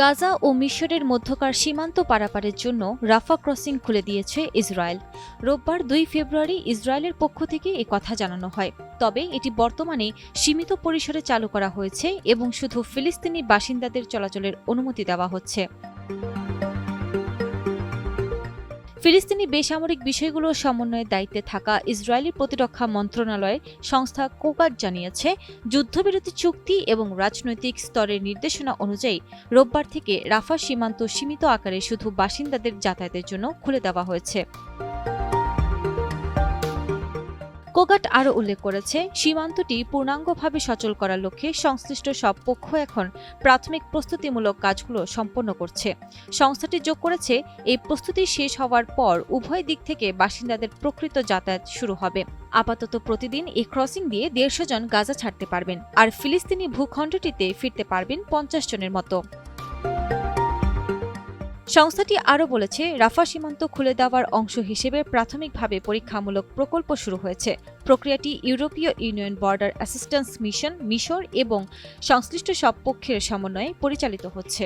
গাজা ও মিশরের মধ্যকার সীমান্ত পারাপারের জন্য রাফা ক্রসিং খুলে দিয়েছে ইসরায়েল। রোববার ২ ফেব্রুয়ারি ইসরায়েলের পক্ষ থেকে কথা জানানো হয়। তবে এটি বর্তমানে সীমিত পরিসরে চালু করা হয়েছে এবং শুধু ফিলিস্তিনি বাসিন্দাদের চলাচলের অনুমতি দেওয়া হচ্ছে। ফিলিস্তিনি বেসামরিক বিষয়গুলো সমন্বয়ের দায়িত্বে থাকা ইসরায়েলি প্রতিরক্ষা মন্ত্রণালয় সংস্থা কোগাট জানিয়েছে, যুদ্ধবিরতি চুক্তি এবং রাজনৈতিক স্তরের নির্দেশনা অনুযায়ী রোববার থেকে রাফা সীমান্ত সীমিত আকারে শুধু বাসিন্দাদের যাতায়াতের জন্য খুলে দেওয়া হয়েছে। কোগাট আরও উল্লেখ করেছে, সীমান্তটি পূর্ণাঙ্গভাবে সচল করার লক্ষ্যে সংশ্লিষ্ট সব পক্ষ এখন প্রাথমিক প্রস্তুতিমূলক কাজগুলো সম্পন্ন করছে। সংস্থাটি যোগ করেছে, এই প্রস্তুতি শেষ হওয়ার পর উভয় দিক থেকে বাসিন্দাদের প্রকৃত যাতায়াত শুরু হবে। আপাতত প্রতিদিন এই ক্রসিং দিয়ে ১৫০ জন গাজা ছাড়তে পারবেন, আর ফিলিস্তিনি ভূখণ্ডটিতে ফিরতে পারবেন ৫০ জনের মতো। সংস্থাটি আরও বলেছে, রাফা সীমান্ত খুলে দেওয়ার অংশ হিসেবে প্রাথমিকভাবে পরীক্ষামূলক প্রকল্প শুরু হয়েছে। প্রক্রিয়াটি ইউরোপীয় ইউনিয়ন বর্ডার অ্যাসিস্ট্যান্স মিশন, মিশর এবং সংশ্লিষ্ট সব পক্ষের সমন্বয়ে পরিচালিত হচ্ছে।